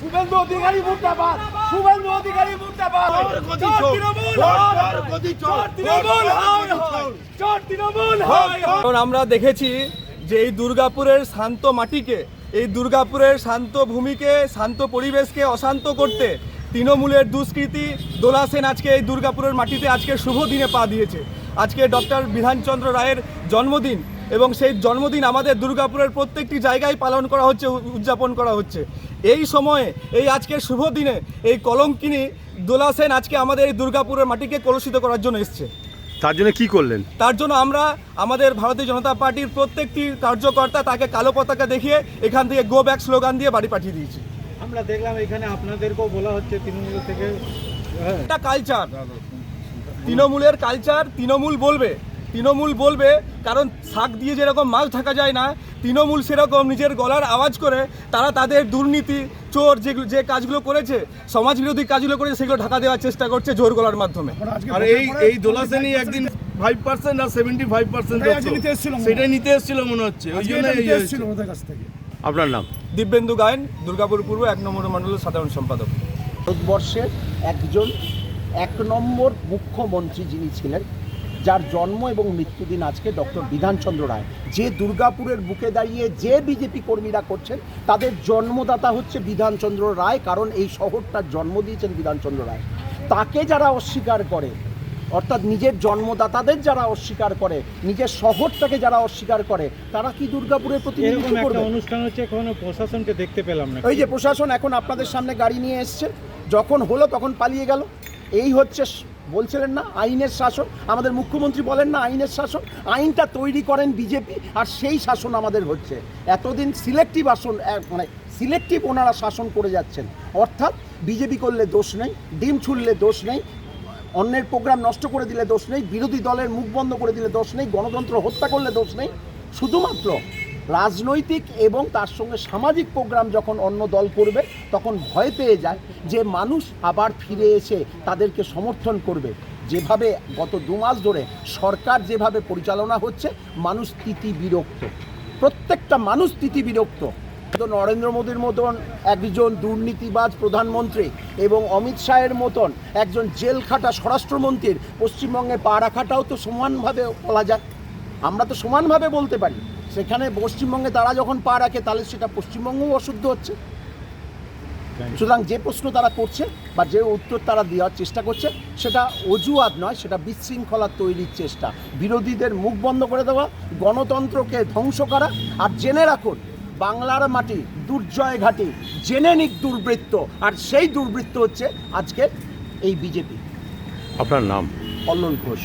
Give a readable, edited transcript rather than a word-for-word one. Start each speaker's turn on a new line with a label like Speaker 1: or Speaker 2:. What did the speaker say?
Speaker 1: শুভেন্দু অধিকারী মুর্দাবাদ, শুভেন্দু অধিকারী মুর্দাবাদ।
Speaker 2: কারণ আমরা দেখেছি যে এই দুর্গাপুরের শান্ত মাটিকে, এই দুর্গাপুরের শান্ত ভূমিকে, শান্ত পরিবেশকে অশান্ত করতে তৃণমূলের দুষ্কৃতী দোলা সেন আজকে এই দুর্গাপুরের মাটিতে আজকে শুভ দিনে পা দিয়েছে। আজকে ডক্টর বিধানচন্দ্র রায়ের জন্মদিন এবং সেই জন্মদিন আমাদের দুর্গাপুরের প্রত্যেকটি জায়গায় পালন করা হচ্ছে, উদযাপন করা হচ্ছে। এই সময়ে এই আজকের শুভ দিনে এই কলঙ্কিনী দোলা সেন আজকে আমাদের এই দুর্গাপুরের মাটিকে কলুষিত করার জন্য এসছে।
Speaker 3: তার জন্য কি করলেন?
Speaker 2: তার জন্য আমরা আমাদের ভারতীয় জনতা পার্টির প্রত্যেকটি কার্যকর্তা তাকে কালো পতাকা দেখিয়ে এখান থেকে গো ব্যাক স্লোগান দিয়ে বাড়ি পাঠিয়ে দিয়েছি।
Speaker 4: আমরা দেখলাম এখানে আপনাদেরকেও বলা হচ্ছে তৃণমূল থেকে
Speaker 2: এটা কালচার, তৃণমূলের কালচার। তৃণমূল বলবে কারণ শাক দিয়ে যেরকম মাছ ঢাকা যায় না, তৃণমূল সেরকম নিজের গলার আওয়াজ করে তারা তাদের দুর্নীতি, চোর যে কাজগুলো করেছে, সমাজ বিরোধী কাজগুলো করেছে, সেগুলো ঢাকা দেওয়ার চেষ্টা করছে জোর গলার মাধ্যমে।
Speaker 3: আর এই দোলা সেনই একদিন 5% আর 75% সেটাই নিতে এসেছিল মনে হচ্ছে, ওই জন্য ওদের কাছ থেকে। আপনার নাম?
Speaker 2: দিব্যেন্দু গায়েন, দুর্গাপুর পূর্ব 1 নম্বর মণ্ডলের সাধারণ সম্পাদক।
Speaker 5: ভারতবর্ষের একজন 1 নম্বর মুখ্যমন্ত্রী যিনি ছিলেন, যার জন্ম এবং মৃত্যুদিন আজকে ডক্টর বিধানচন্দ্র রায়, যে দুর্গাপুরের বুকে দাঁড়িয়ে যে বিজেপি কর্মীরা করছেন তাদের জন্মদাতা হচ্ছে বিধানচন্দ্র রায়, কারণ এই শহরটার জন্ম দিয়েছেন বিধানচন্দ্র রায়। তাকে যারা অস্বীকার করে, অর্থাৎ নিজের জন্মদাতাদের যারা অস্বীকার করে, নিজের শহরটাকে যারা অস্বীকার করে, তারা কি দুর্গাপুরের প্রতিনিধিত্ব করবে?
Speaker 4: অনুষ্ঠান হচ্ছে, এখনো প্রশাসনকে দেখতে পেলাম না।
Speaker 5: ওই যে প্রশাসন এখন আপনাদের সামনে গাড়ি নিয়ে এসছে, যখন হলো তখন পালিয়ে গেল। এই হচ্ছে, বলছিলেন না আইনের শাসন, আমাদের মুখ্যমন্ত্রী বলেন না আইনের শাসন, আইনটা তৈরি করেন বিজেপি আর সেই শাসন আমাদের হচ্ছে। এতদিন সিলেক্টিভ সিলেক্টিভ ওনারা শাসন করে যাচ্ছেন, অর্থাৎ বিজেপি করলে দোষ নেই, ডিম ছুড়লে দোষ নেই, অন্যের প্রোগ্রাম নষ্ট করে দিলে দোষ নেই, বিরোধী দলের মুখ বন্ধ করে দিলে দোষ নেই, গণতন্ত্র হত্যা করলে দোষ নেই। শুধুমাত্র রাজনৈতিক এবং তার সঙ্গে সামাজিক প্রোগ্রাম যখন অন্য দল করবে তখন ভয় পেয়ে যায় যে মানুষ আবার ফিরে এসে তাদেরকে সমর্থন করবে। যেভাবে গত 2 মাস ধরে সরকার যেভাবে পরিচালনা হচ্ছে, মানুষ তিতিবিরক্ত, প্রত্যেকটা মানুষ তিতিবিরক্ত। নরেন্দ্র মোদীর মতন একজন দুর্নীতিবাজ প্রধানমন্ত্রী এবং অমিত শাহের মতন একজন জেল খাটা স্বরাষ্ট্রমন্ত্রীর পশ্চিমবঙ্গে পা রাখাটাও তো সমানভাবে বলা যায়, আমরা তো সমানভাবে বলতে পারি। সেখানে পশ্চিমবঙ্গে তারা যখন পা রাখে তাহলে সেটা পশ্চিমবঙ্গও অশুদ্ধ হচ্ছে। সুতরাং যে প্রশ্ন তারা করছে বা যে উত্তর তারা দেওয়ার চেষ্টা করছে সেটা অজুহাত নয়, সেটা বিশৃঙ্খলা তৈরির চেষ্টা, বিরোধীদের মুখ বন্ধ করে দেওয়া, গণতন্ত্রকে ধ্বংস করা। আর জেনে রাখুন, বাংলার মাটি দুর্জয় ঘাটি, জেনে নিক দুর্বৃত্ত, আর সেই দুর্বৃত্ত হচ্ছে আজকের এই বিজেপি।
Speaker 3: আপনার নাম?
Speaker 5: কল্লোল ঘোষ।